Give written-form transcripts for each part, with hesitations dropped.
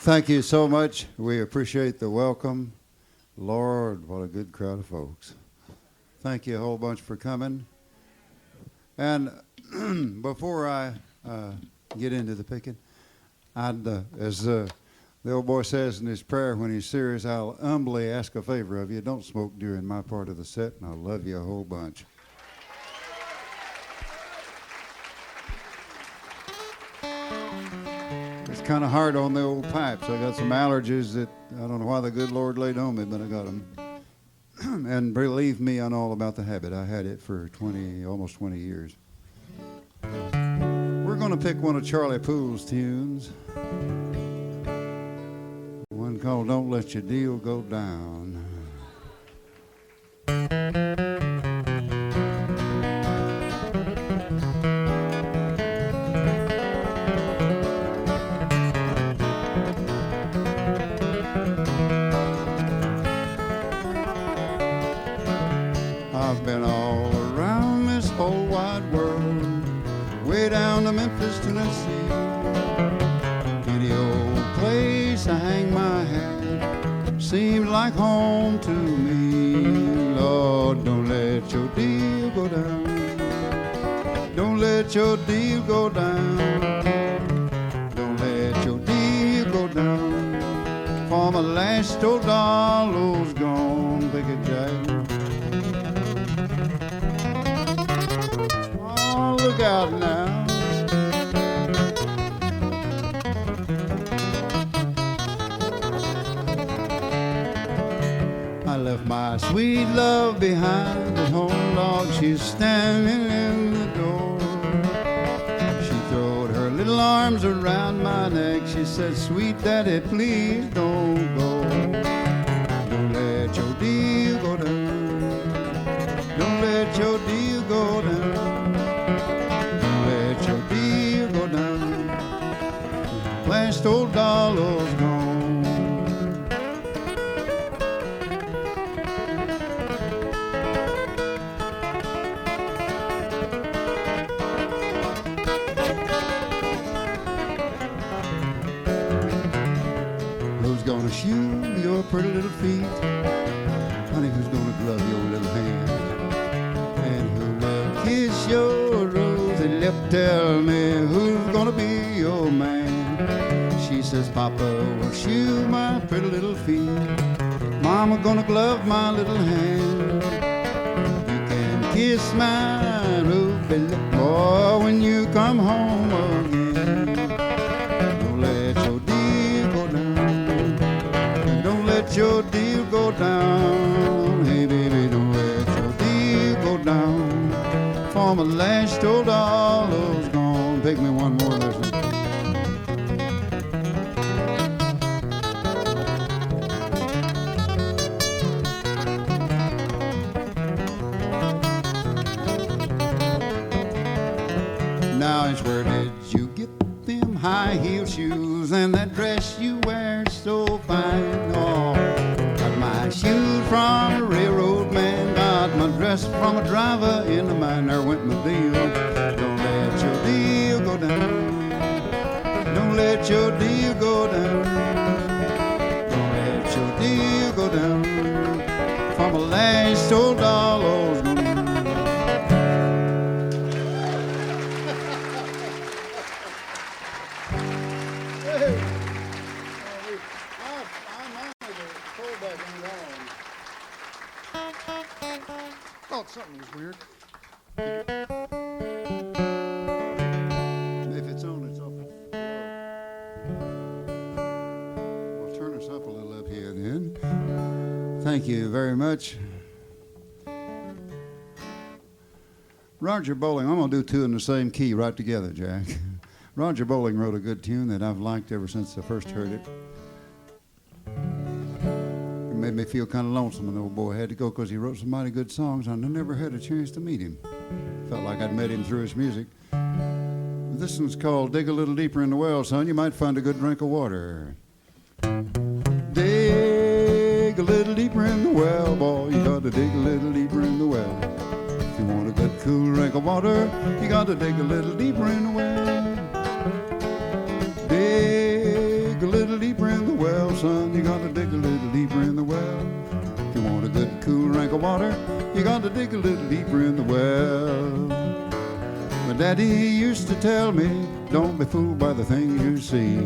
Thank you so much. We appreciate the welcome. Lord, what a good crowd of folks. Thank you a whole bunch for coming. And before I get into the picking, as the old boy says in his prayer when he's serious, I'll humbly ask a favor of you. Don't smoke during my part of the set, and I'll love you a whole bunch. It's kind of hard on the old pipes. I got some allergies that I don't know why the good Lord laid on me, but I got them. And believe me, I know all about the habit. I had it for almost 20 years. We're going to pick one of Charlie Poole's tunes. One called Don't Let Your Deal Go Down. I've been all around this whole wide world, way down to Memphis, Tennessee. Any old place I hang my hat seems like home to me. Lord, don't let your deal go down. Don't let your deal go down. Don't let your deal go down. For my last old dollar's gone, pick it, Jack. Look out now. I left my sweet love behind at home, Lord. She's standing in the door. She throwed her little arms around my neck. She said, sweet daddy, please don't go. Don't let your deal go down. Don't let your deal go down. Last old dollar's gone. Who's gonna shoe your pretty little feet? Honey, who's gonna glove your little hand? And who will kiss your rosy lip? Tell me who's gonna be your man? She says, Papa will shoe my pretty little feet. Mama gonna glove my little hand. You can kiss my ruby lip, boy, when you come home again. Don't let your deal go down. Don't let your deal go down. Hey, baby, don't let your deal go down. For my last old dollar's gone. Pick me one more lesson. Where did you get them high heel shoes and that dress you wear so fine? Oh, got my shoes from a railroad man, got my dress from a driver in the mine. There went my deal. Don't let your deal go down. Don't let your deal go down. Don't let your deal go down. For my last old dollar's gone. Something was weird. If it's on, it's off. We'll turn us up a little up here then. Thank you very much. Roger Bowling, I'm going to do two in the same key right together, Jack. Roger Bowling wrote a good tune that I've liked ever since I first heard it. Made me feel kind of lonesome when the old boy had to go because he wrote some mighty good songs and I never had a chance to meet him. Felt like I'd met him through his music. This one's called Dig a Little Deeper in the Well, son. You might find a good drink of water. Dig a little deeper in the well, boy. You got to dig a little deeper in the well. If you want a good cool drink of water, you got to dig a little deeper in the well. Dig a little deeper in dig a little deeper in the well. If you want a good cool drink of water, you got to dig a little deeper in the well. My daddy used to tell me, don't be fooled by the things you see.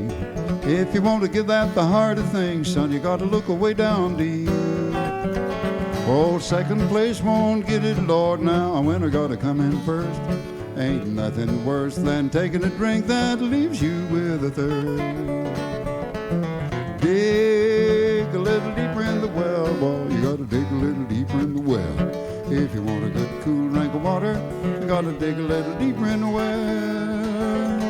If you want to give that the heart of things, son, you got to look way down deep. Oh, second place won't get it, Lord, now a winner got to come in first. Ain't nothing worse than taking a drink that leaves you with a thirst. Dig a little deeper in the well, boy, you got to dig a little deeper in the well. If you want a good cool drink of water, you got to dig a little deeper in the well.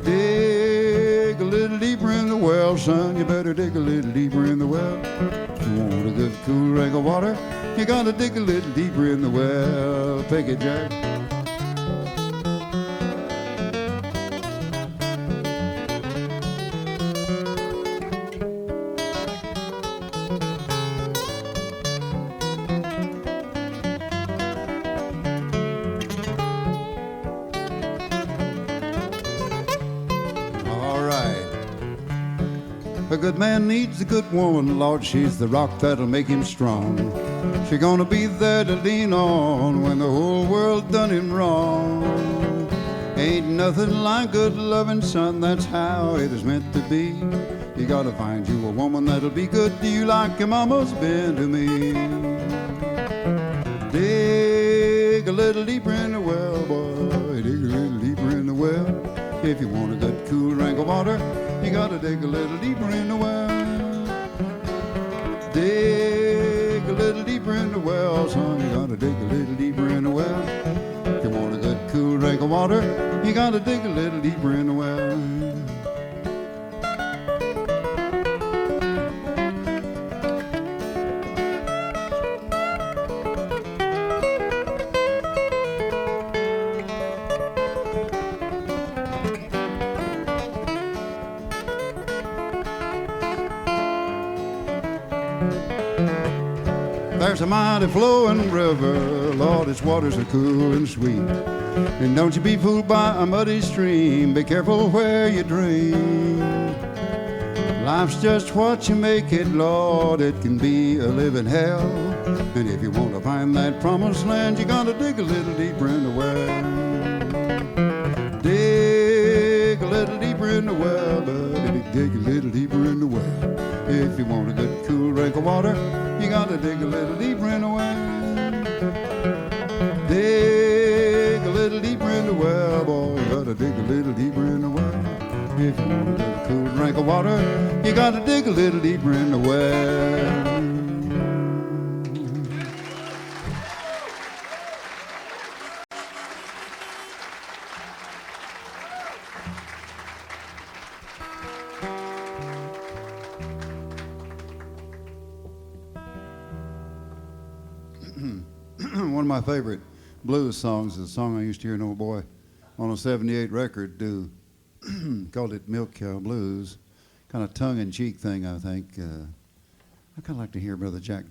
Dig a little deeper in the well, son, you better dig a little deeper in the well. If you want a good cool drink of water, you got to dig a little deeper in the well. Take it, Jack. A good man needs a good woman, Lord, she's the rock that'll make him strong. She's gonna be there to lean on when the whole world done him wrong. Ain't nothing like good loving, son, that's how it is meant to be. You gotta find you a woman that'll be good to you like your mama's been to me. Dig a little deeper in the well, boy, dig a little deeper in the well. If you want a good cool drink of water, you gotta dig a little deeper in the well. Dig a little deeper in the well, son, you gotta dig a little deeper in the well. If you want a good cool drink of water, you gotta dig a little deeper in the well. There's a mighty flowing river, Lord, its waters are cool and sweet. And don't you be fooled by a muddy stream, be careful where you dream. Life's just what you make it, Lord, it can be a living hell. And if you want to find that promised land, you gotta dig a little deeper in the well. Dig a little deeper in the well, buddy, dig a little deeper in the well. If you want a good cool drink of water, you gotta dig a little deeper in the well. Dig a little deeper in the well, boy, you gotta dig a little deeper in the well. If you want a good cool drink of water, you gotta dig a little deeper in the well. One of my favorite blues songs is a song I used to hear an old boy on a 78 record do. Called it Milk Cow Blues. Kind of tongue-in-cheek thing, I think. I kind of like to hear Brother Jack.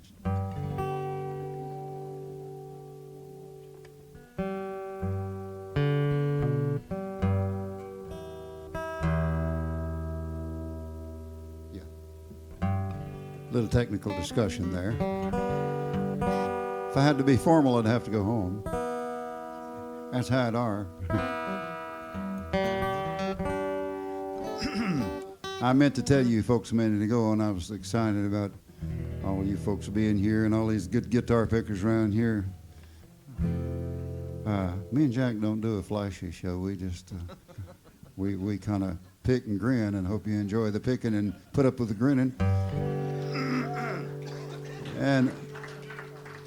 Yeah. Little technical discussion there. If I had to be formal, I'd have to go home. That's how it are. I meant to tell you folks a minute ago, and I was excited about all you folks being here and all these good guitar pickers around here. Me and Jack don't do a flashy show. We just, we kind of pick and grin and hope you enjoy the picking and put up with the grinning.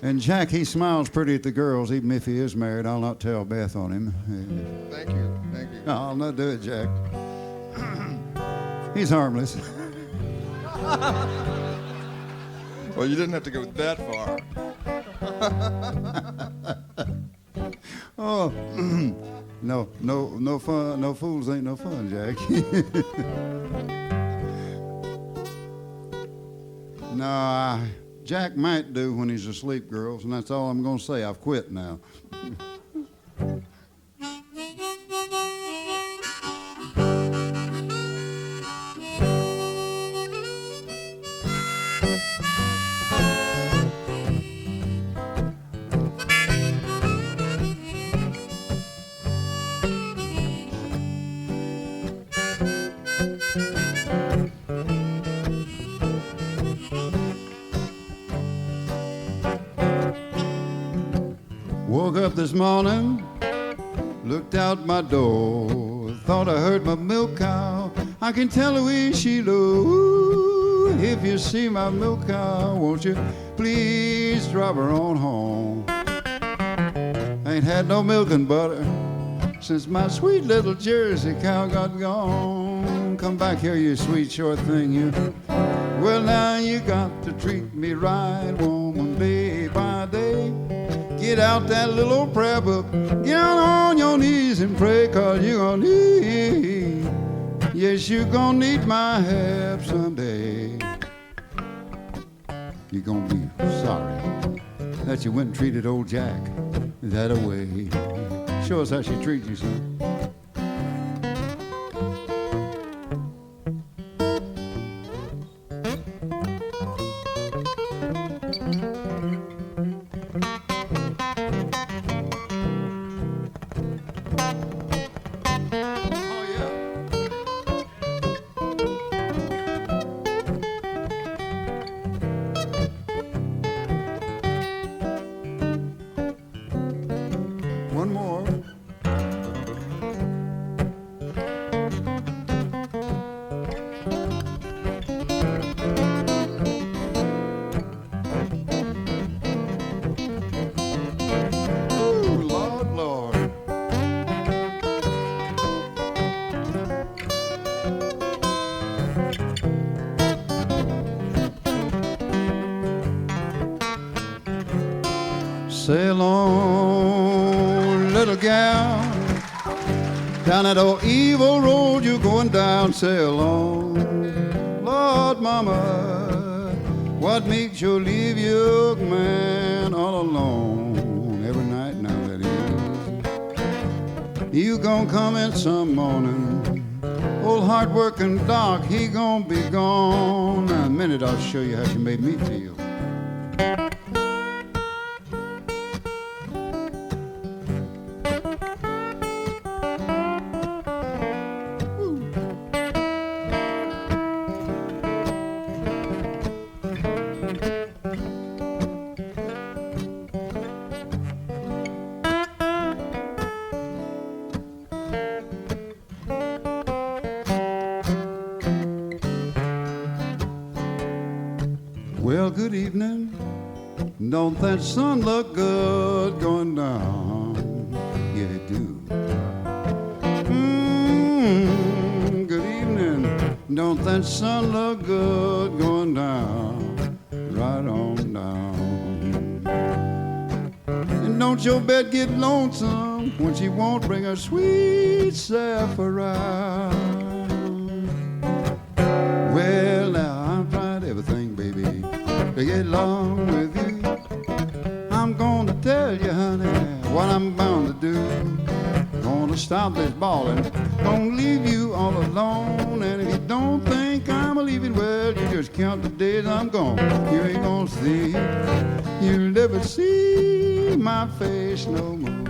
And Jack, he smiles pretty at the girls, even if he is married. I'll not tell Beth on him. Thank you, thank you. No, I'll not do it, Jack. He's harmless. Well, you didn't have to go that far. Oh, no fun, no fools ain't no fun, Jack. No, Jack might do when he's asleep, girls, and that's all I'm going to say. I've quit now. up this morning, looked out my door, thought I heard my milk cow. I can tell the way she low. If you see my milk cow, won't you please drop her on home? I ain't had no milk and butter since my sweet little Jersey cow got gone. Come back here, you sweet short thing, you. Well, now you got to treat me right, woman, day by day. Get out that little old prayer book, get on your knees and pray, 'cause you're gonna need, yes, you're gonna need my help someday. You're gonna be sorry that you went and treated old Jack that away. Show us how she treats you, son. One more. Ooh, Lord, Lord. Sail on, little gal, down that old evil road you're going down. Sail on, Lord, mama, what makes you leave your man all alone every night? Now that is, you gonna come in some morning, old hard-working Doc, he gonna be gone. Now, in a minute I'll show you how she made me feel. Well, good evening. Don't that sun look good going down? Yeah, it do. Good evening. Don't that sun look good going down? Right on down. And don't your bed get lonesome when she won't bring her sweet self around? Well, now I've tried everything, baby, to get along with you. I'm gonna tell you, honey, what I'm bound to do. Gonna stop this ballin', gonna leave you all alone. And if you don't think I'm a-leaving, well, you just count the days I'm gone. You ain't gonna see, you'll never see my face no more.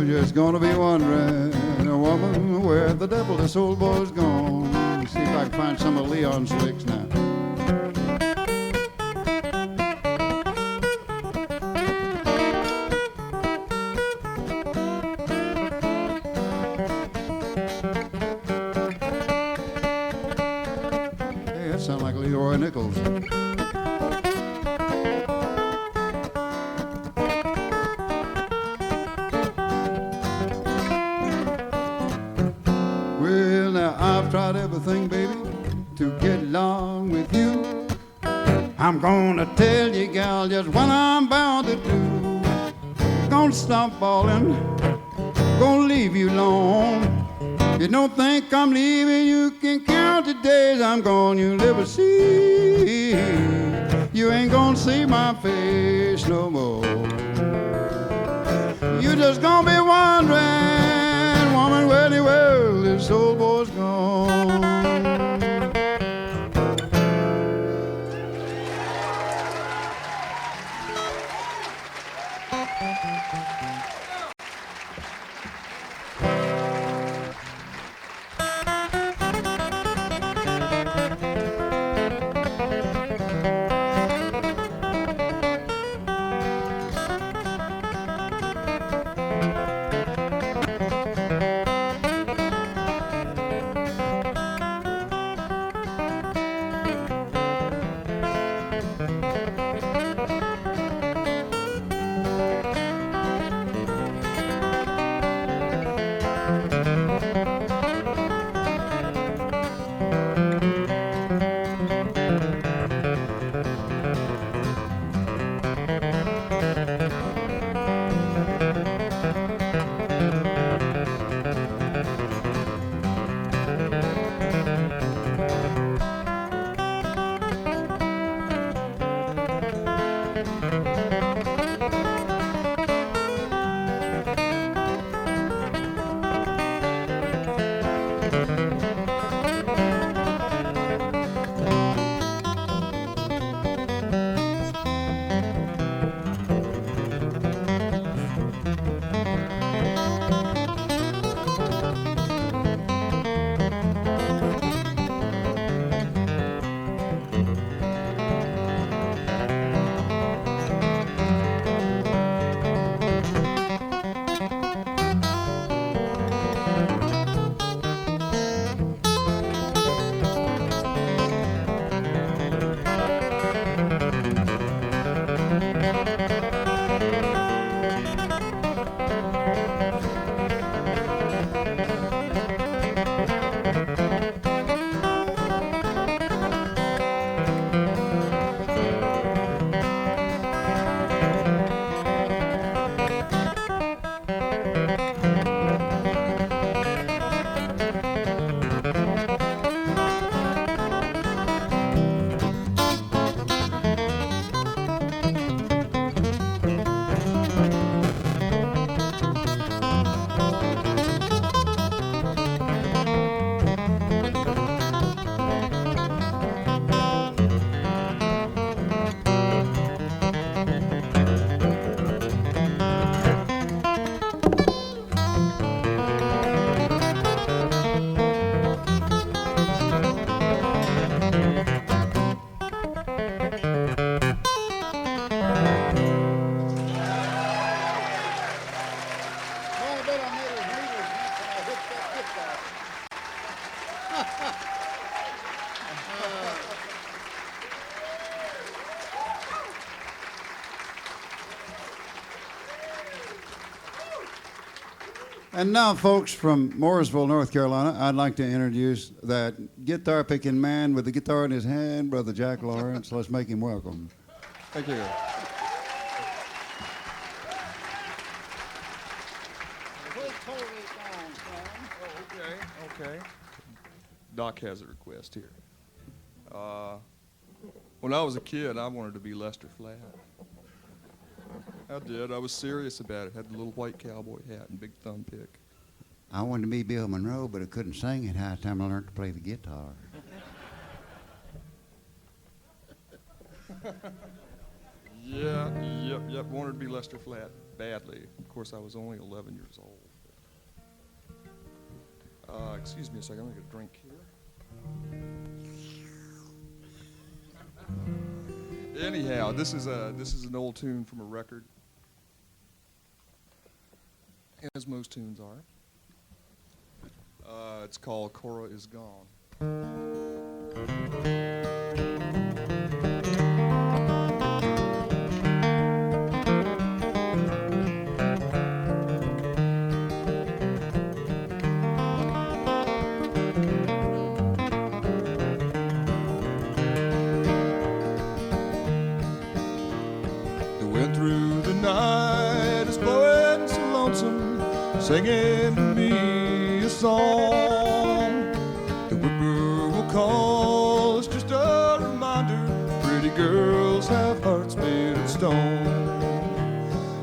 You're just gonna be wondering, woman, where the devil this old boy's gone. See if I can find some of Leon's licks now. Hey, that sounds like Leroy Nichols. Well, now I've tried everything, baby, to get along with you. I'm gonna tell you, gal, just what I'm bound to do. Gonna stop ballin', gonna leave you alone. You don't think I'm leaving, you can count the days I'm gone. You'll never see, you ain't gonna see my face no more. You just gonna be wondering, woman, where the world this old boy's gone. And now, folks, from Mooresville, North Carolina, I'd like to introduce that guitar-picking man with the guitar in his hand, Brother Jack Lawrence. Let's make him welcome. Thank you. Okay. Doc has a request here. When I was a kid, I wanted to be Lester Flatt. I did. I was serious about it. Had the little white cowboy hat and big thumb pick. I wanted to be Bill Monroe, but I couldn't sing it. High time I learned to play the guitar. Yep. Wanted to be Lester Flatt badly. Of course, I was only 11 years old. Excuse me a second. I'm gonna get a drink here. Anyhow, this is an old tune from a record, as most tunes are. It's called "Cora Is Gone." The wind through the night is blowing so lonesome, singing to me a song. The whippoorwill call is just a reminder, pretty girls have hearts made of stone.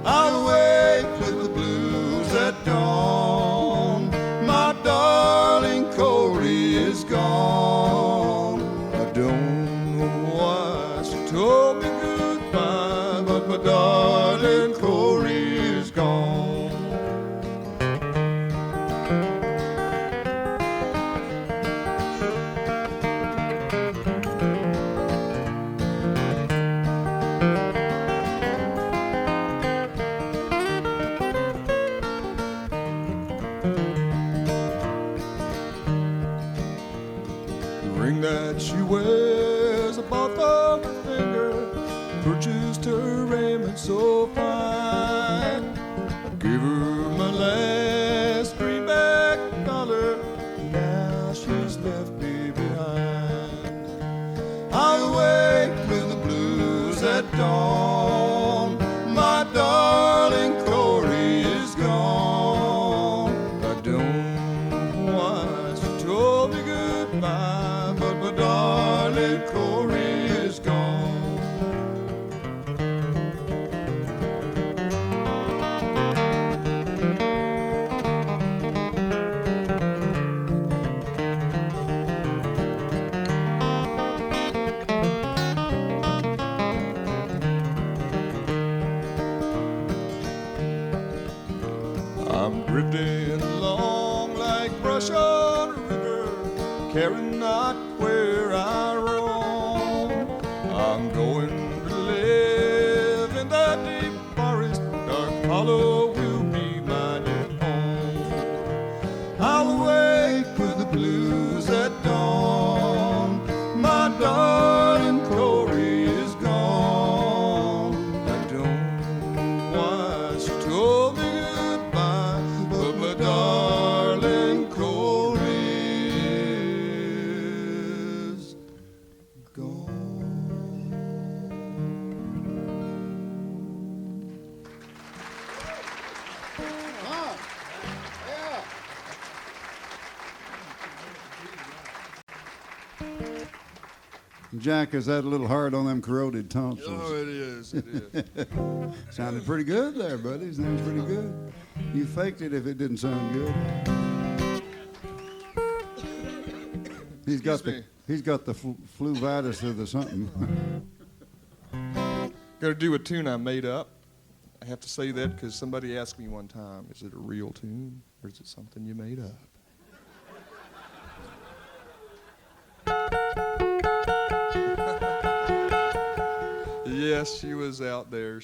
I'll wake with the blues at dawn. My darling Corey is gone. I don't know why she told me goodbye, but my darling Corey is gone. That she wears a bought from her finger, purchased her raiment so fine. I gave her my last greenback dollar, now she's left me behind. I wake with the blues at dawn. My darling Corey is gone. I don't know why she told me goodbye, but my darling Corey is gone. I'm drifting along like brush on a river, caring not where I roam. I'm going to live in that deep forest, dark hollow will be my new home. I'll wake with the blues at dawn. My darling Corey is gone. I don't know why she told me goodbye, but my darling Corey is gone. Jack, is that a little hard on them corroded tonsils? Oh, it is. Sounded pretty good there, buddy. Sounds pretty good. You faked it if it didn't sound good. He's got the fluvitis or the something. Got to do a tune I made up. I have to say that because somebody asked me one time, is it a real tune or is it something you made up? Yes, she was out there.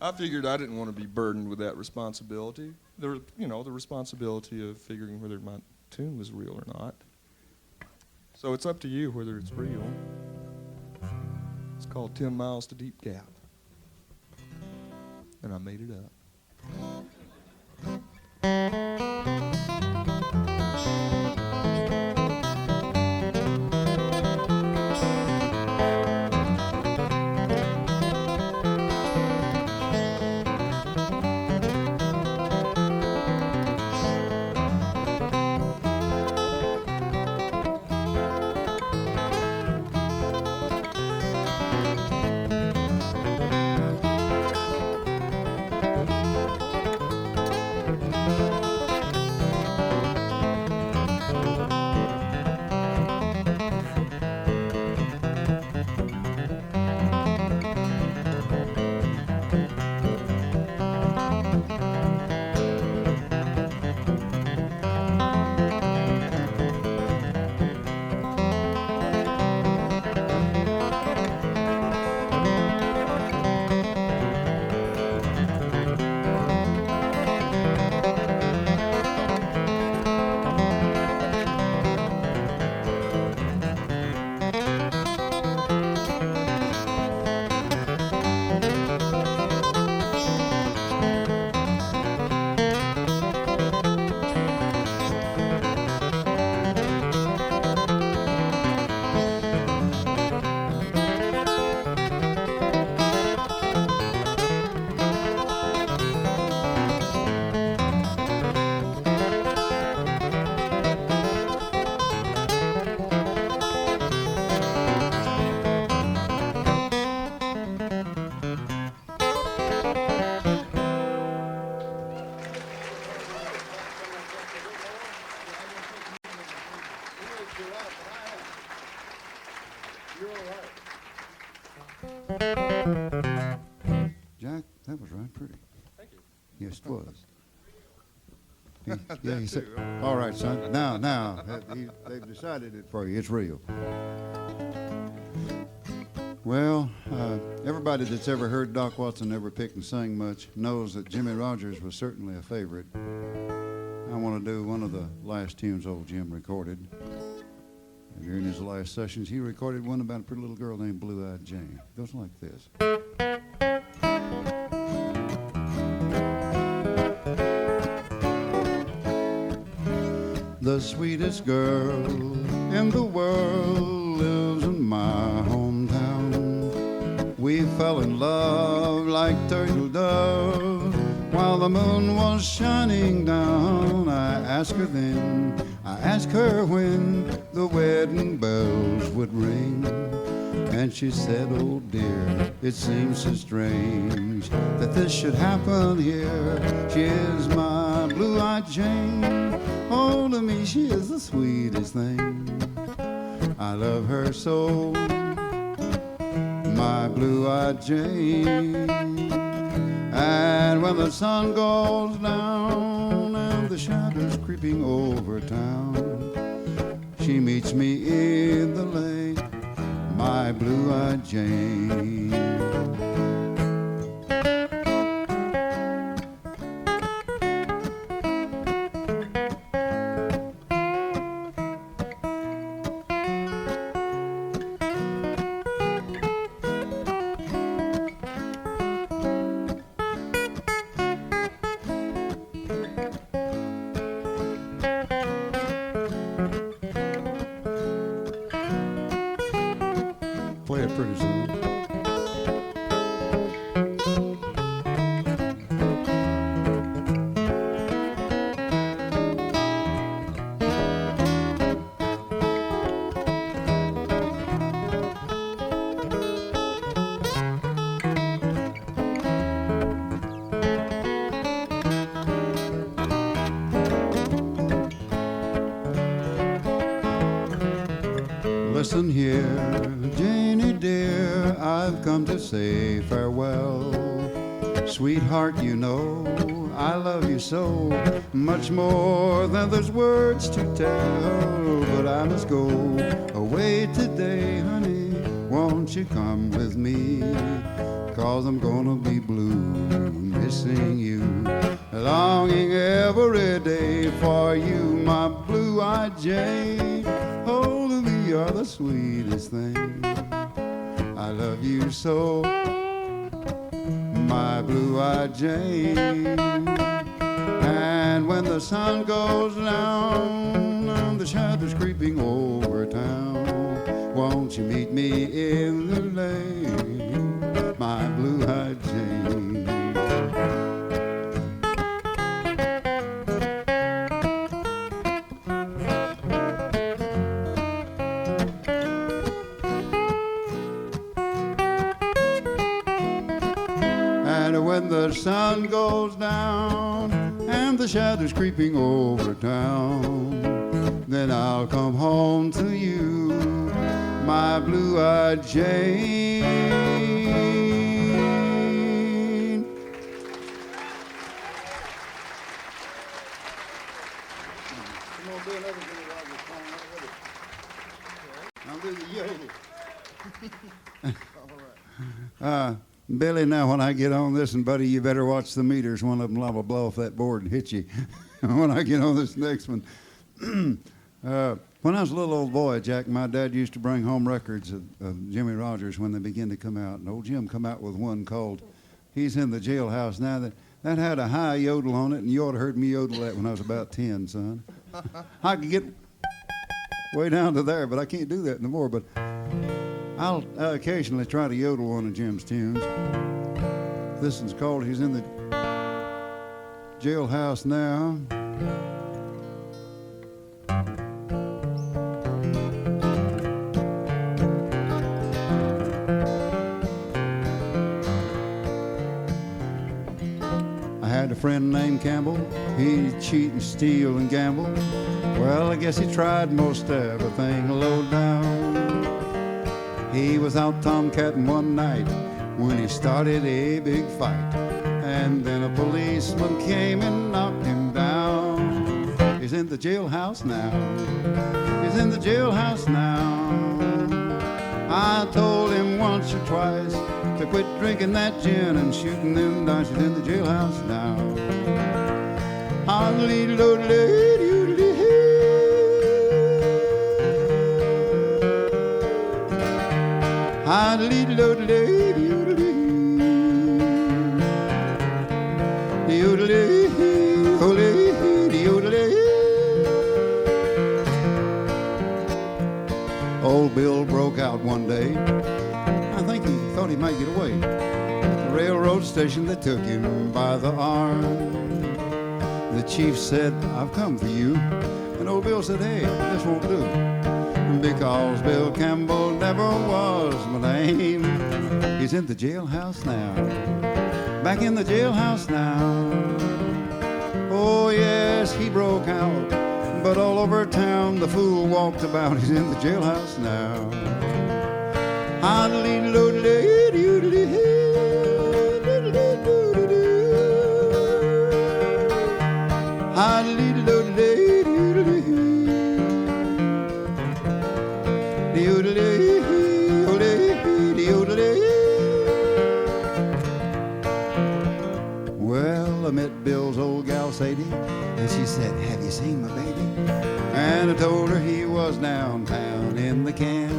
I figured I didn't want to be burdened with that responsibility. The responsibility of figuring whether my tune was real or not. So it's up to you whether it's real. It's called 10 Miles to Deep Gap. And I made it up. Jack, that was right pretty. Thank you. Yes, it was. He said, all right, son. Now, they've decided it for you. It's real. Well, everybody that's ever heard Doc Watson ever pick and sing much knows that Jimmy Rogers was certainly a favorite. I want to do one of the last tunes old Jim recorded. During his last sessions, he recorded one about a pretty little girl named Blue-Eyed Jane. It goes like this. The sweetest girl in the world lives in my hometown. We fell in love like turtle dove while the moon was shining down. I asked her when the wedding bells would ring. And she said, oh dear, it seems so strange that this should happen here. She is my blue-eyed Jane. Oh, to me she is the sweetest thing. I love her so, my blue-eyed Jane. And when the sun goes down and the shadows creeping over town, she meets me in the lane, my blue-eyed Jane. Play it pretty soon. Listen here, Janie dear, I've come to say farewell. Sweetheart, you know I love you so, much more than there's words to tell. But I must go away today, honey, won't you come with me? 'Cause I'm gonna be blue, missing you, longing every day for you, my blue-eyed Jane. Hold me the sweetest thing. I love you so, my blue-eyed Jane. And when the sun goes down and the shadows creeping over town, won't you meet me in the lane, my blue-eyed Jane? And when the sun goes down and the shadows creeping over town, then I'll come home to you, my blue-eyed Jane. Come on, do another Billy Rogers song. I'll do the yodel. Billy, now when I get on this, and buddy, you better watch the meters. One of them will blow off that board and hit you when I get on this next one. When I was a little old boy, Jack, my dad used to bring home records of Jimmy Rogers when they began to come out. And old Jim come out with one called He's in the Jailhouse Now. That had a high yodel on it, and you ought to heard me yodel that when I was about 10, son. I could get way down to there, but I can't do that no more. But I'll occasionally try to yodel one of Jim's tunes. This one's called He's in the Jailhouse Now. I had a friend named Campbell. He'd cheat and steal and gamble. Well, I guess he tried most everything low down. He was out tomcatting one night when he started a big fight, and then a policeman came and knocked him down. He's in the jailhouse now. He's in the jailhouse now. I told him once or twice to quit drinking that gin and shooting them dice. He's in the jailhouse now. Old Bill broke out one day. I think he thought he might get away. At the railroad station, they took him by the arm. The chief said, I've come for you. And old Bill said, hey, this won't do. Because Bill Campbell never was my name. He's in the jailhouse now. Back in the jailhouse now. Oh yes, he broke out, but all over town the fool walked about. He's in the jailhouse now. Well, I met Bill's old gal Sadie, and she said, have you seen my baby? And I told her he was downtown in the can.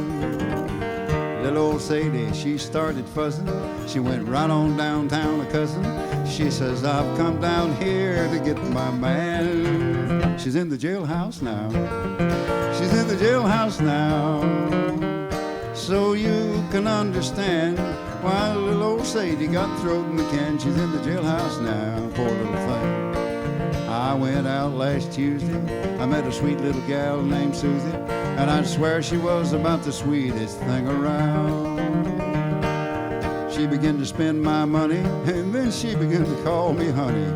Little old Sadie, she started fussing. She went right on downtown a cussing. She says, I've come down here to get my man. She's in the jailhouse now. She's in the jailhouse now. So you can understand why little old Sadie got thrown in the can. She's in the jailhouse now, poor little thing. I went out last Tuesday. I met a sweet little gal named Susie, and I'd swear she was about the sweetest thing around. She began to spend my money, and then she began to call me honey.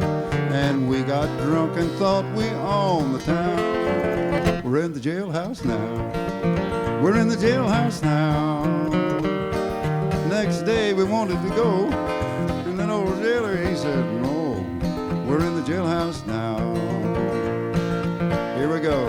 And we got drunk and thought we owned the town. We're in the jailhouse now. We're in the jailhouse now. Next day we wanted to go, and then old jailer, he said, no, we're in the jailhouse now. Here we go.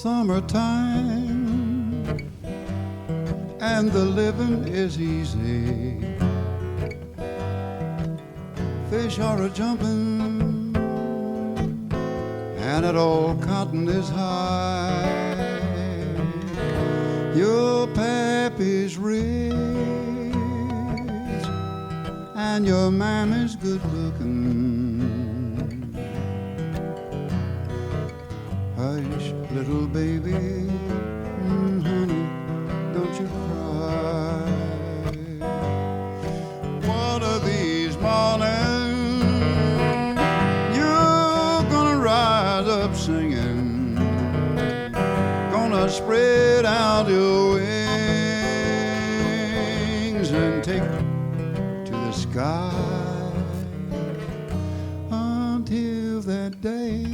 Summertime and the living is easy. Fish are a jumping and it all cotton is high. Your pappy's rich and your mammy's good looking. Hush, little baby, honey, don't you cry. One of these mornings, you're gonna rise up singing, gonna spread out your wings and take to the sky until that day.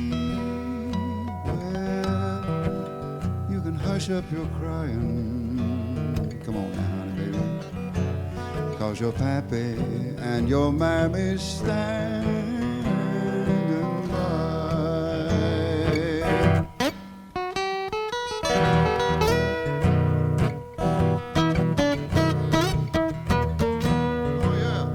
Hush up your crying. Come on now, honey, baby. 'Cause your pappy and your mammy standing by. Oh, yeah.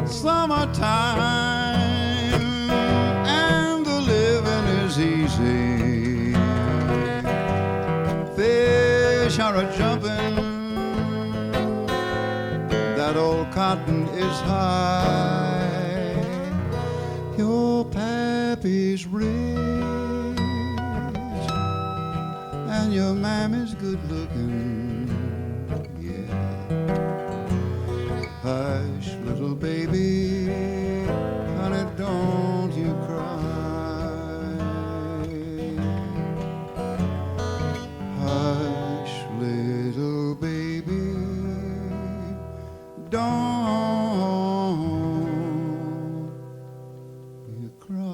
Summertime and the living is easy. Fish are a jumping, that old cotton is high. Your pappy's rich and your mammy's good looking. Yeah. Hush, little baby, honey, don't you cry. Hush, little baby, don't you cry.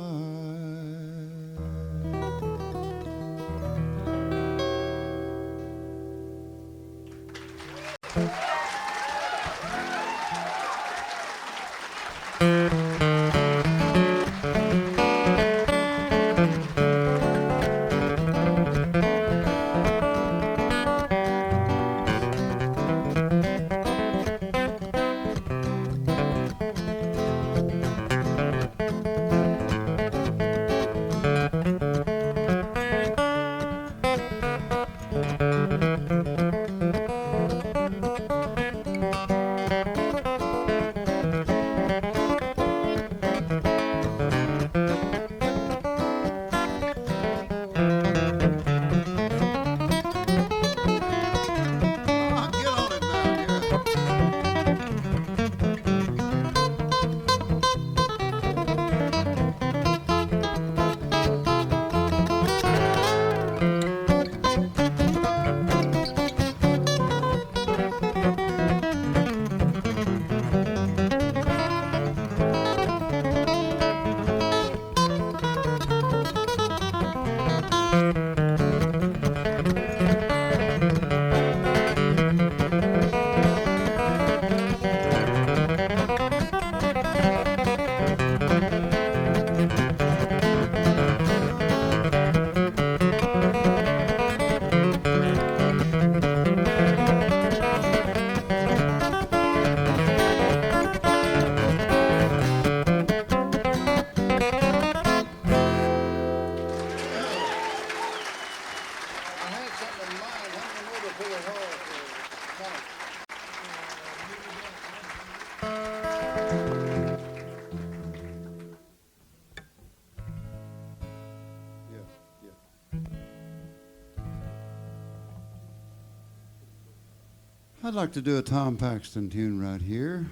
I'd like to do a Tom Paxton tune right here.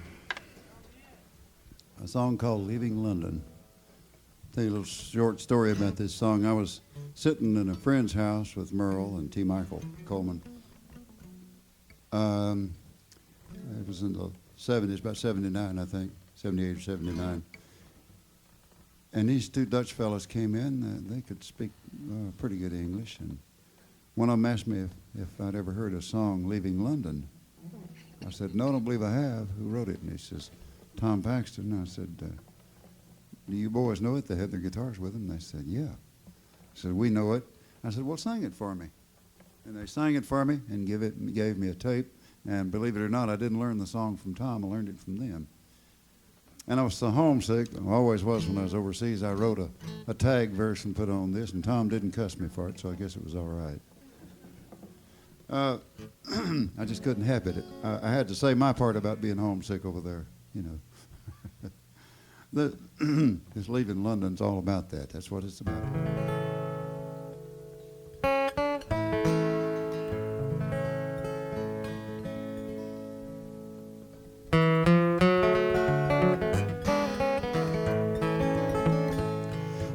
A song called Leaving London. Tell you a little short story about this song. I was sitting in a friend's house with Merle and T. Michael Coleman. It was in the 70s, about 79, I think, 78 or 79. And these two Dutch fellas came in. They could speak pretty good English. And one of them asked me if I'd ever heard a song, Leaving London. I said, no, I don't believe I have. Who wrote it? And he says, Tom Paxton. And I said, do you boys know it? They had their guitars with them. They said, yeah. I said, we know it. I said, well, sing it for me. And they sang it for me and gave me a tape. And believe it or not, I didn't learn the song from Tom. I learned it from them. And I was so homesick, I always was when I was overseas. I wrote a tag verse and put on this, and Tom didn't cuss me for it, so I guess it was all right. I just couldn't help it. I had to say my part about being homesick over there, you know. This leaving London's all about that. That's what it's about.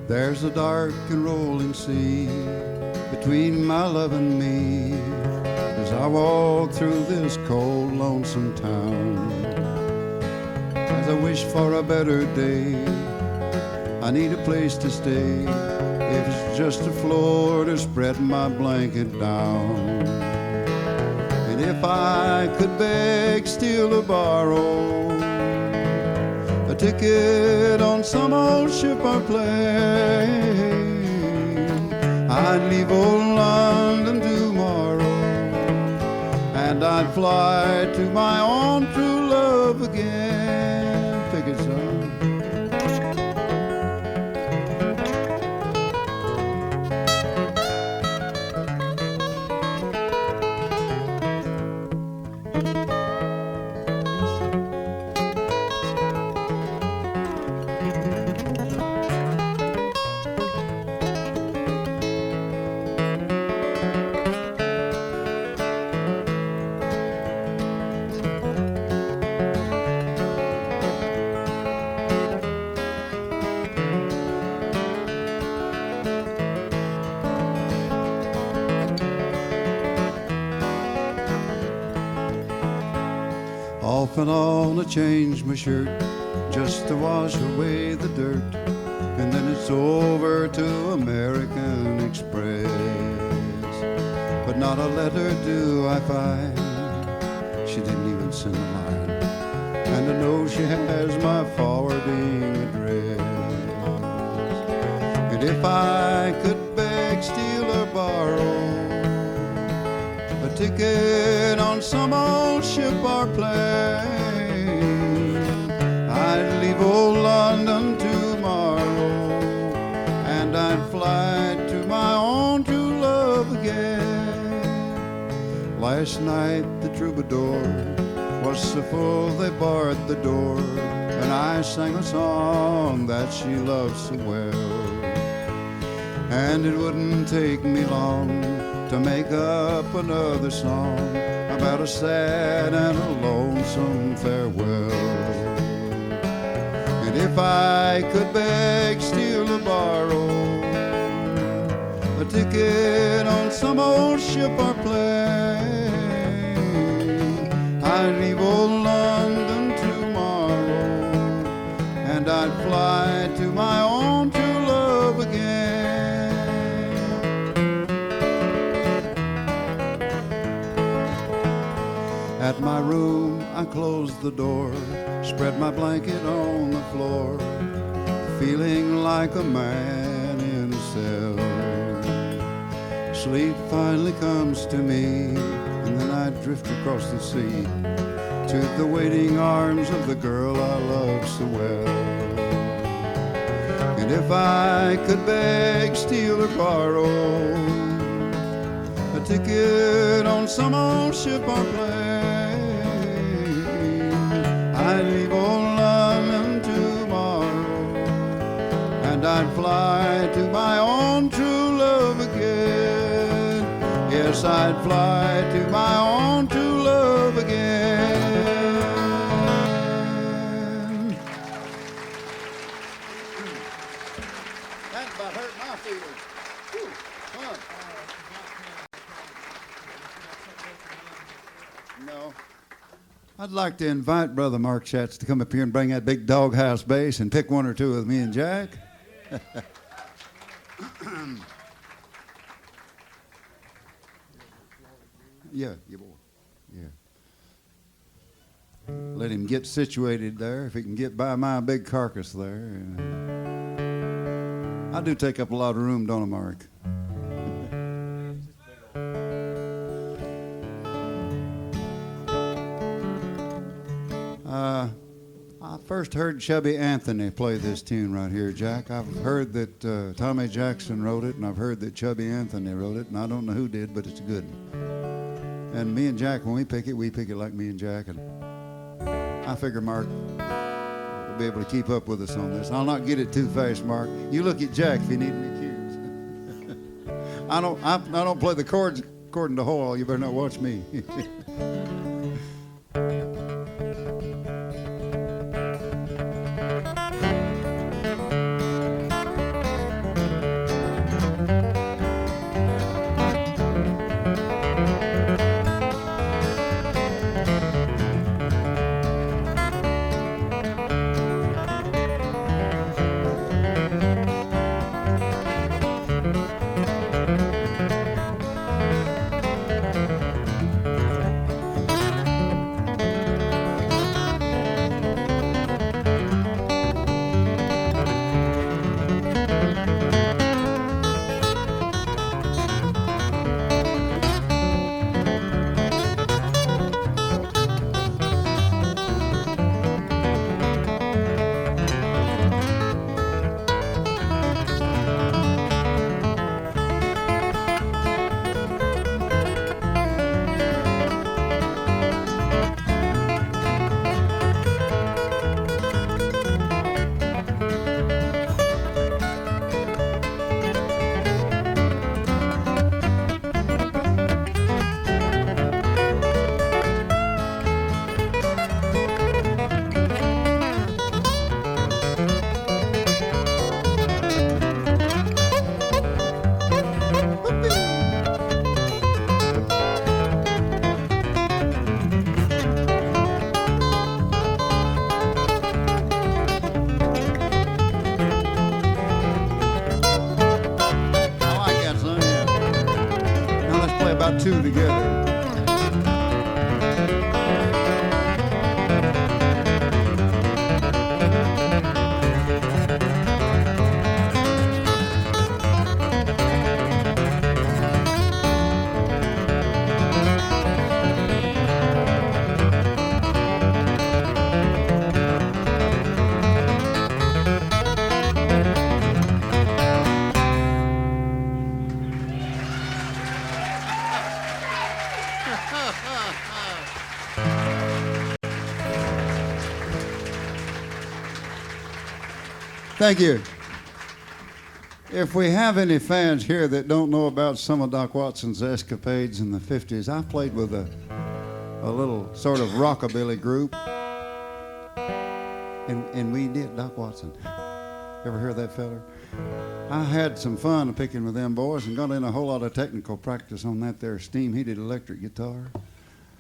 There's a dark and rolling sea between my love and me as I walk through this cold, lonesome town. As I wish for a better day, I need a place to stay. If it's just a floor to spread my blanket down. And if I could beg, steal, or borrow a ticket on some old ship or plane, I'd leave old London tomorrow, and I'd fly to my own true love again. Pick it, son. Off and on to change my shirt just to wash away the dirt, and then it's over to American Express. But not a letter do I find. She didn't even send a line, and I know she has my forwarding address. And if I could beg, steal, or borrow a ticket on some old ship or plane, I'd leave old London tomorrow, and I'd fly to my own true love again. Last night the troubadour was so full they barred the door, and I sang a song that she loved so well. And it wouldn't take me long to make up another song about a sad and a lonesome farewell. And if I could beg, steal, or borrow a ticket on some old ship or plane, I'd leave old London tomorrow, and I'd fly to my own true love again. At my room, I closed the door, spread my blanket on the floor, feeling like a man in a cell. Sleep finally comes to me, and then I drift across the sea to the waiting arms of the girl I love so well. And if I could beg, steal, or borrow a ticket on some old ship or plane, I'd leave old London tomorrow, and I'd fly to my own true love again. Yes, I'd fly to my own true love again. Whew, fun. No. I'd like to invite Brother Mark Schatz to come up here and bring that big doghouse bass and pick one or two with me and Jack. Yeah, boy. Yeah. Let him get situated there. If he can get by my big carcass there. I do take up a lot of room, don't I, Mark? I first heard Chubby Anthony play this tune right here, Jack. I've heard that Tommy Jackson wrote it, and I've heard that Chubby Anthony wrote it, and I don't know who did, but it's a good one. And me and Jack, when we pick it like me and Jack, and I figure Mark will be able to keep up with us on this. I'll not get it too fast, Mark. You look at Jack if you need any cues. I don't play the chords according to Hoyle. You better not watch me. Two together. Thank you. If we have any fans here that don't know about some of Doc Watson's escapades in the 50s, I played with a little sort of rockabilly group. And we did, Doc Watson. Ever hear that feller? I had some fun picking with them boys and got in a whole lot of technical practice on that there steam-heated electric guitar.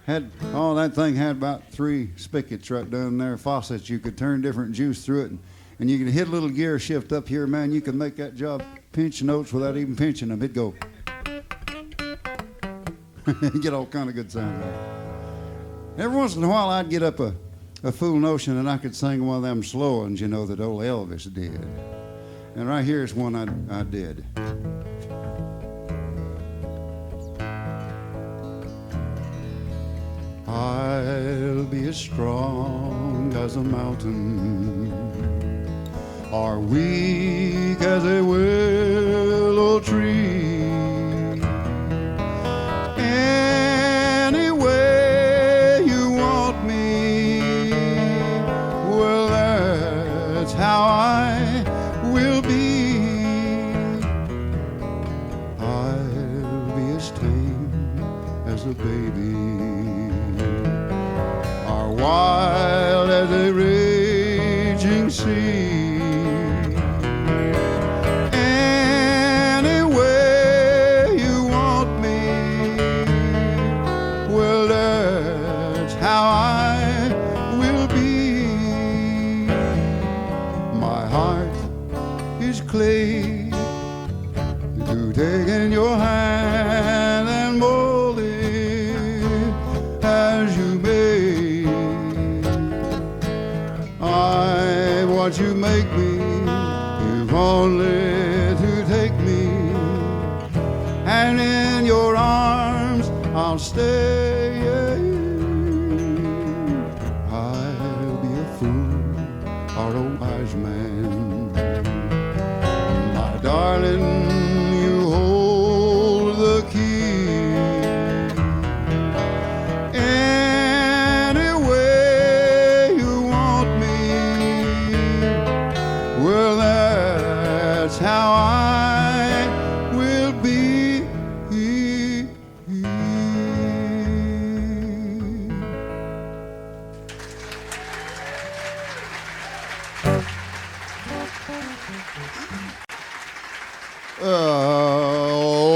That thing had about 3 spigots right down there, faucets. You could turn different juice through it. And you could hit a little gear shift up here, man. You could make that job pinch notes without even pinching them. It'd go. Get all kind of good sound there. Every once in a while, I'd get up a fool notion that I could sing one of them slow ones, you know, that old Elvis did. And right here's one I did. I'll be as strong as a mountain, or weak as a willow tree. Any way you want me, well, that's how I will be. I'll be as tame as a baby, or wild as a raging sea. day to take in your hand and mold it as you may. I watch you make me, if only to take me, and in your arms I'll stay. I'll be a fool or a wise man. My darling, you hold the key. Any way you want me, well, that's how I will be.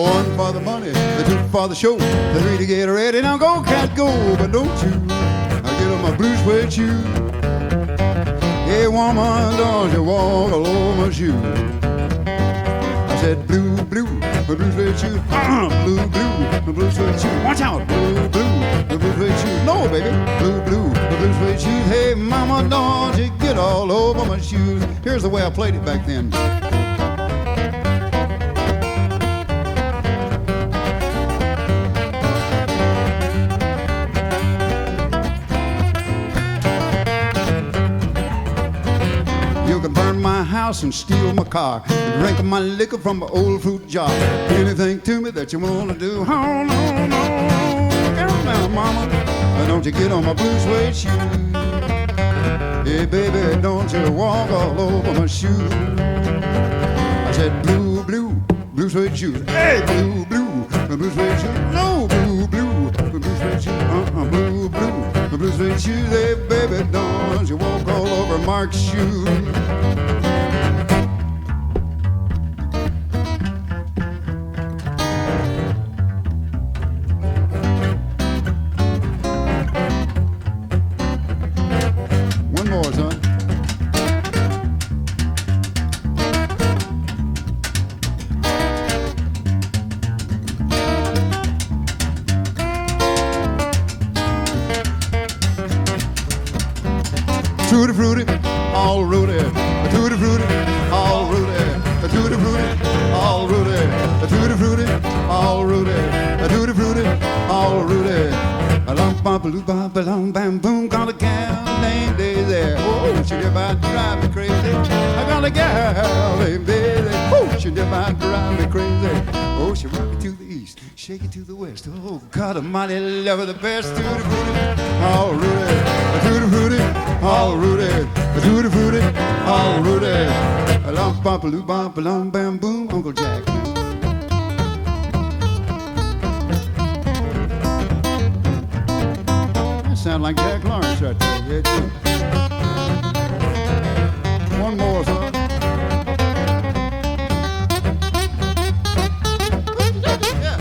One for the money, the two for the show, the three to get ready. Now go, cat, go, but don't you get on my blue suede shoe. Hey, woman, don't you walk all over my shoe. I said blue, blue, my blue suede shoe. Blue, blue, my blue suede shoe. Watch out, blue, blue, my blue suede shoe. No, baby, blue, blue, my blue suede shoes. Hey, mama, don't you get all over my shoes. Here's the way I played it back then. You can burn my house and steal my car, drink my liquor from my old fruit jar. Anything to me that you wanna do? Oh, no, no. Get on down, mama. Don't you get on my blue suede shoes. Hey, baby, don't you walk all over my shoes. I said blue, blue, blue suede shoes. Hey, blue, blue, blue suede shoes. No, blue, blue, blue suede shoes. Blue, blue, blue suede shoes. Hey, baby, don't you walk all over Mark's shoes. One more, son. Tutti frutti, all rooty. Tutti frutti, all rooty. Tutti frutti, all rooty. Tutti frutti, all rooty. Tutti frutti, all rooty. A lump bump, a loop bump, a lump bam boom. Got a gal named Daisy. Oh, she about drive me crazy. I got a gal named Daisy. Oh, she about drive me crazy. Oh, she rock it to the east, shake it to the west. Oh, God Almighty, love her the best. Tutti frutti, all rooty. Tutti frutti, all rooty. Tutti frutti, all rooty. A lump bump, a loop bump, a lump bam boom. Uncle Jack. Sound like Jack Lawrence right there. Yeah, too. One more, son. Yeah.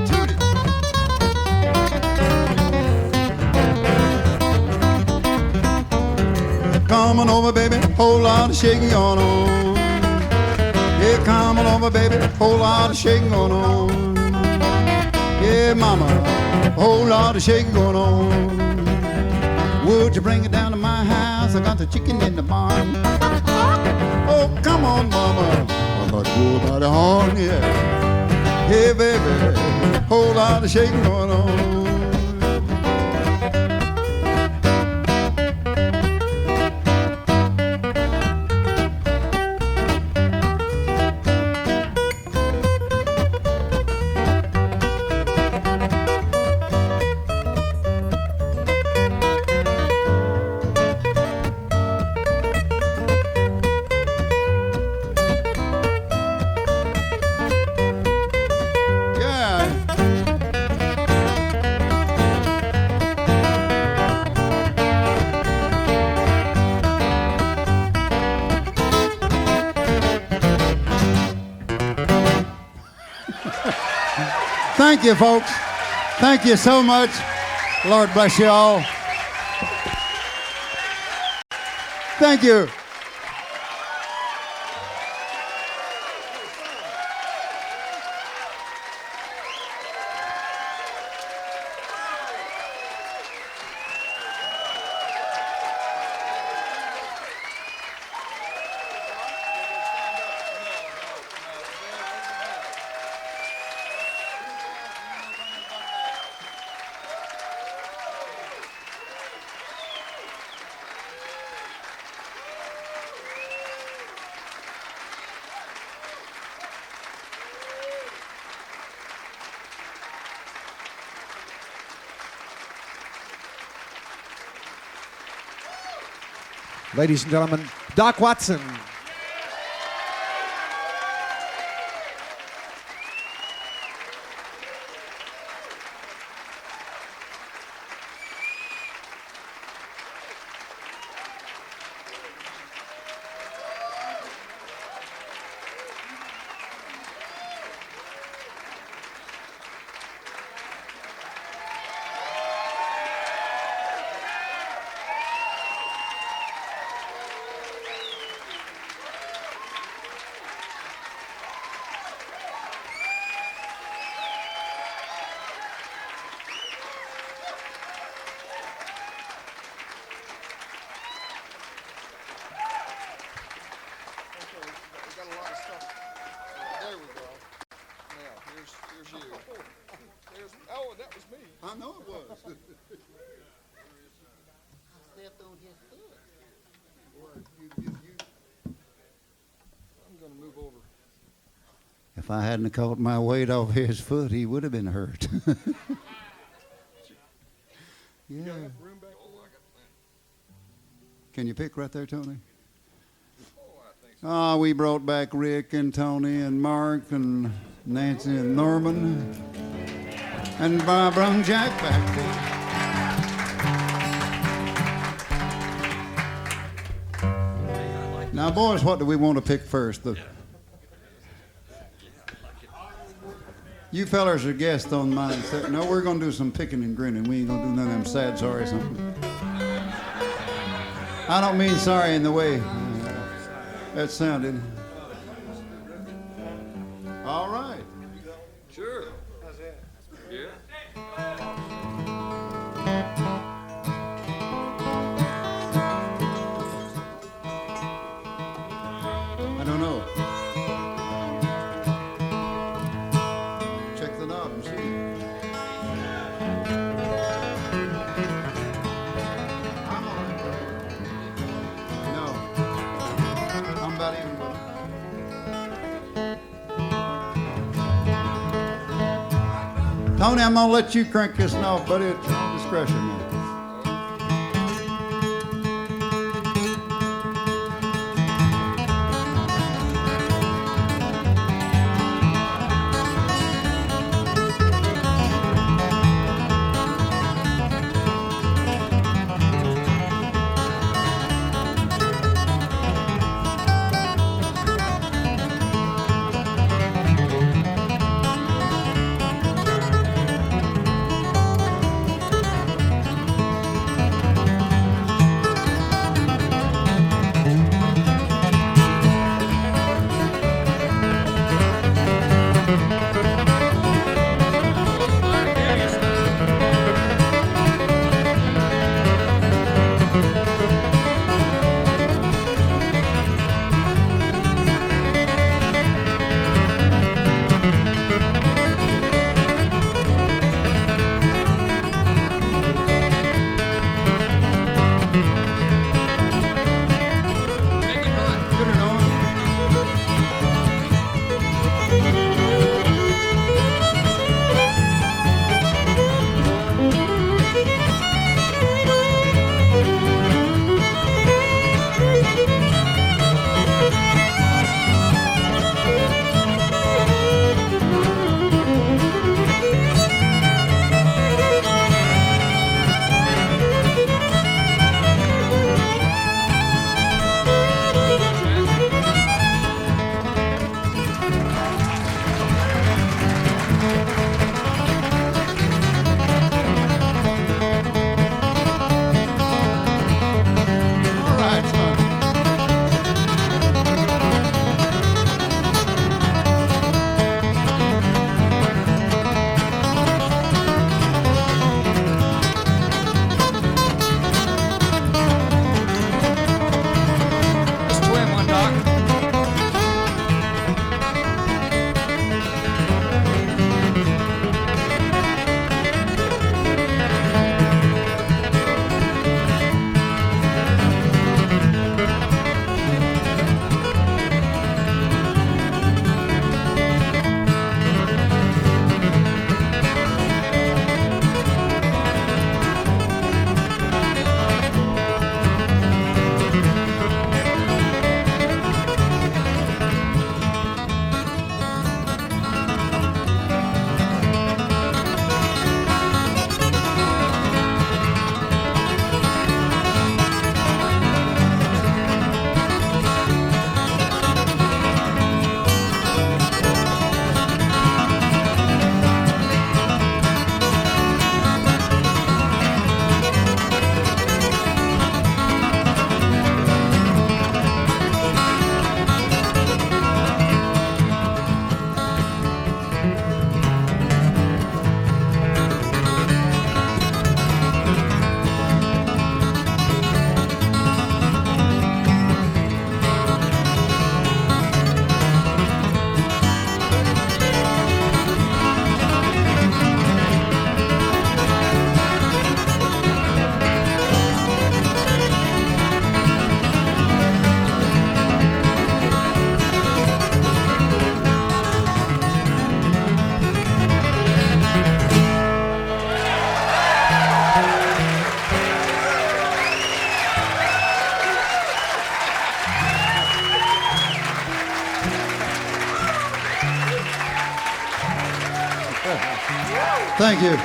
Toot it. Come on over, baby. Whole lot of shaking going on. Yeah, come on over, baby. Whole lot of shaking going on. Yeah, mama. Whole lot of shaking going on. Would you bring it down to my house? I got the chicken in the barn. Oh, come on, mama. I'm about to go by the horn, yeah. Hey, baby, whole lot of shaking going on. Thank you, folks. Thank you so much. Lord bless you all. Thank you. Ladies and gentlemen, Doc Watson. Oh, that was me. I know it was. I stepped on his foot. I'm going to move over. If I hadn't caught my weight off his foot, he would have been hurt. Yeah. Got enough room back there? Can you pick right there, Tony? Oh, we brought back Rick and Tony and Mark and Nancy and Norman and Barbara and Jack back there. Now, boys, what do we want to pick first? You fellers are guests on mine. No, we're going to do some picking and grinning. We ain't going to do none of them sad, sorry something. I don't mean sorry in the way that sounded. All right. Sure. How's that? Yeah. I don't know. Check the knob and see. I'm all right. No. I'm about even with it. Tony, I'm gonna let you crank this knob, buddy. It's your discretion now. Thank you.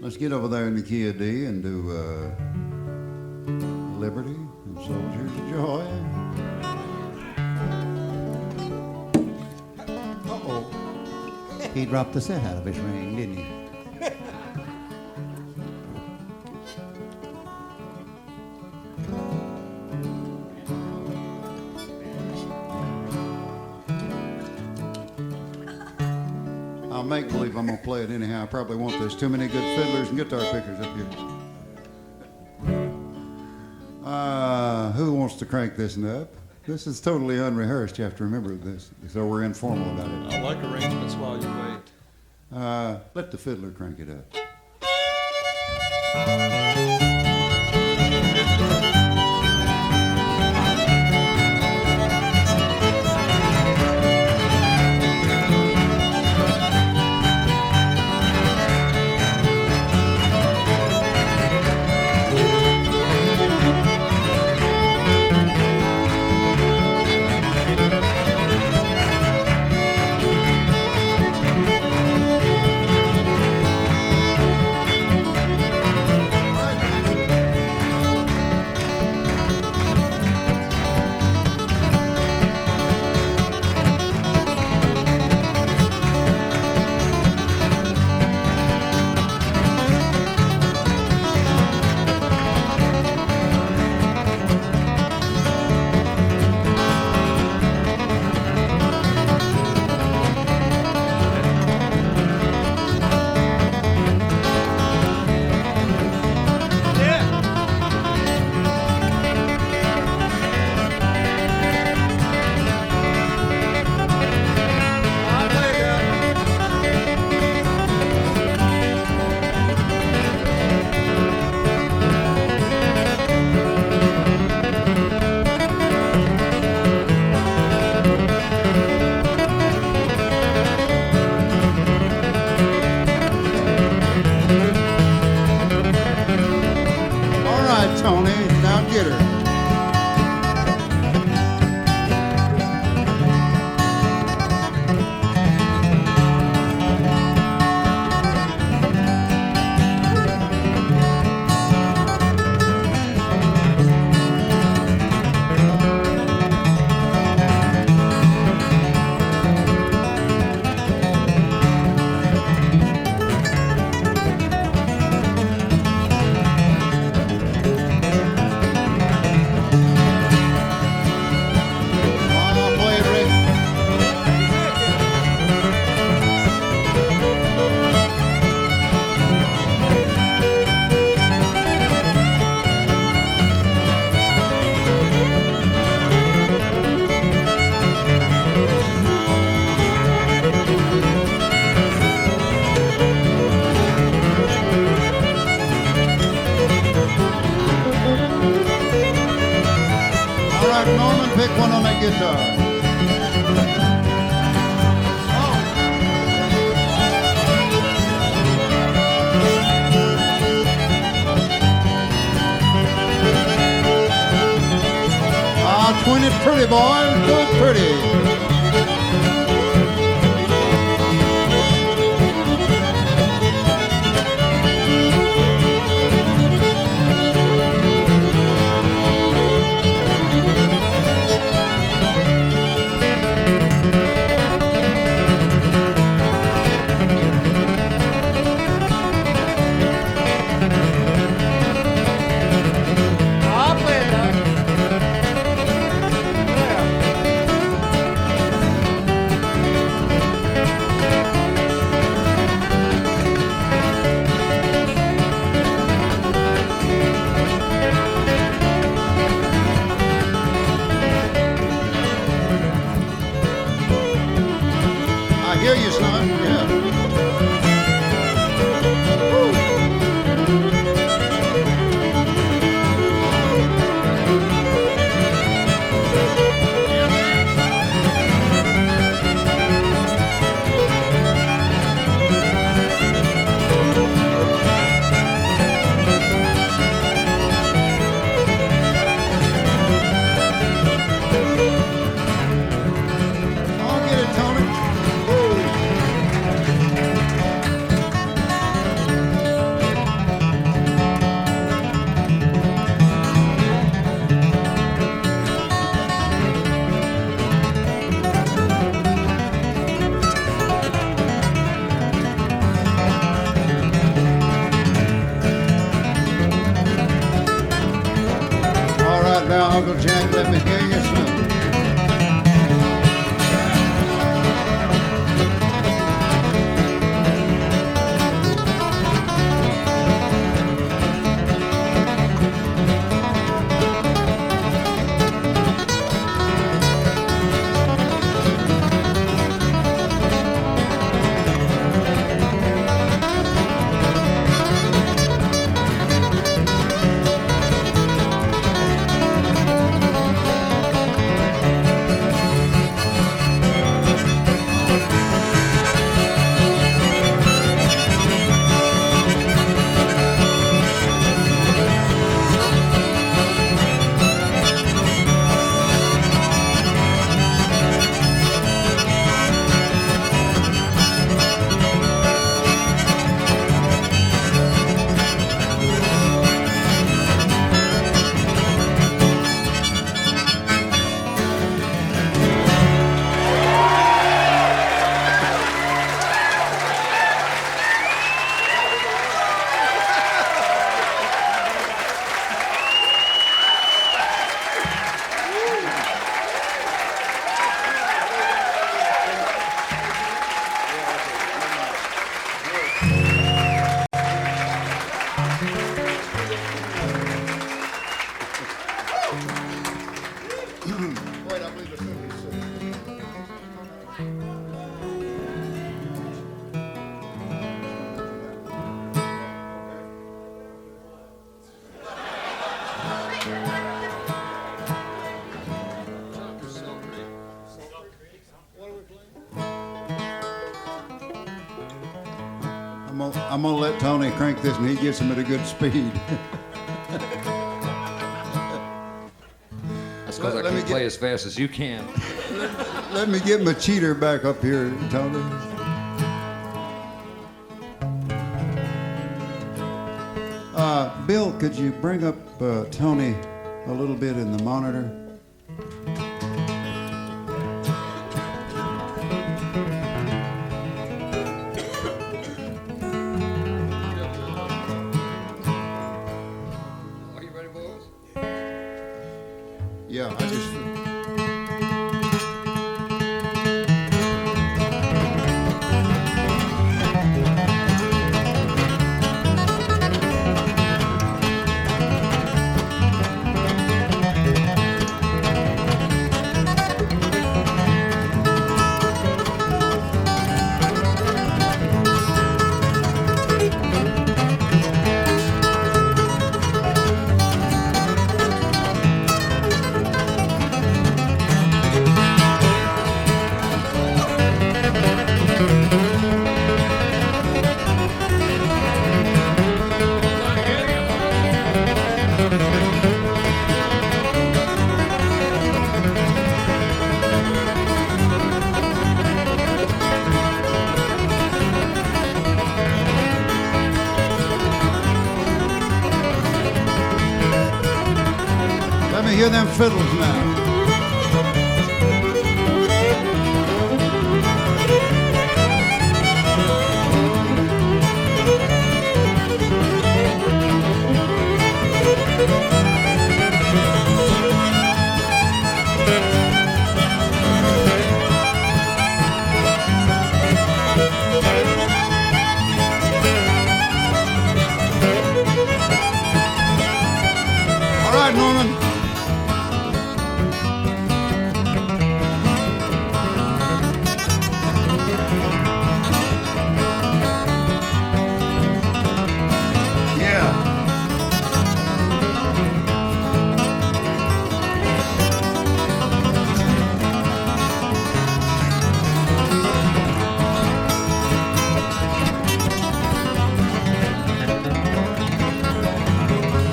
Let's get over there in the key of D and do Liberty and Soldiers of Joy. Uh-oh. He dropped the set out of his ring, didn't he? I'll make believe I'm going to play it anyhow. I probably won't. There's too many good fiddlers and guitar pickers up here. Who wants to crank this one up? This is totally unrehearsed. You have to remember this. So we're informal about it. I like arrangements while you wait. Let the fiddler crank it up. Tony, now get her. Norman, pick one on that guitar. Ah, 20 pretty boys, good pretty. Hear you, son. Yeah. I'm gonna let Tony crank this, and he gets him at a good speed. That's because I can't play as fast as you can. Let me get my cheater back up here, Tony. Bill, could you bring up Tony a little bit in the monitor? Are you ready, boys? Yeah, I just... Let me hear them fiddles now. All right, Norman.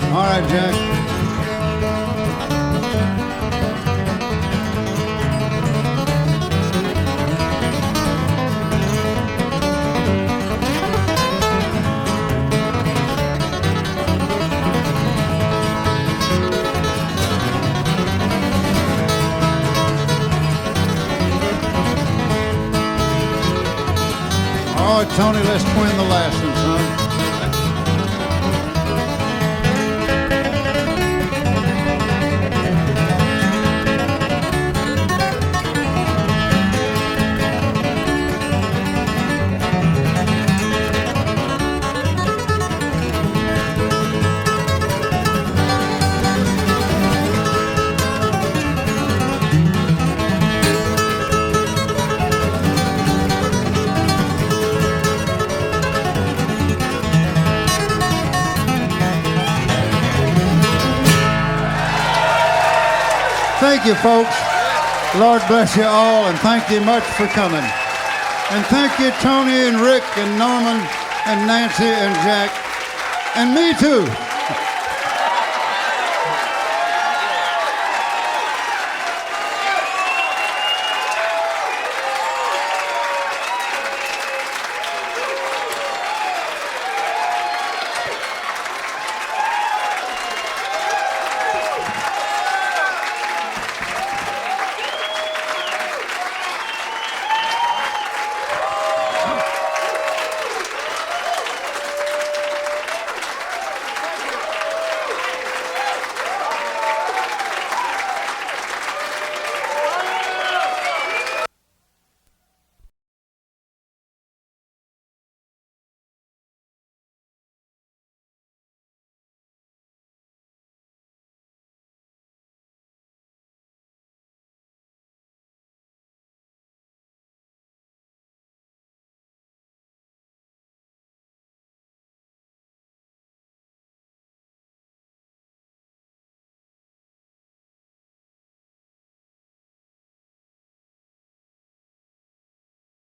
All right, Jack. All right, Tony, let's twin the last one, son. Thank you, folks. Lord bless you all, and thank you much for coming. And thank you, Tony and Rick and Norman and Nancy and Jack, and me too.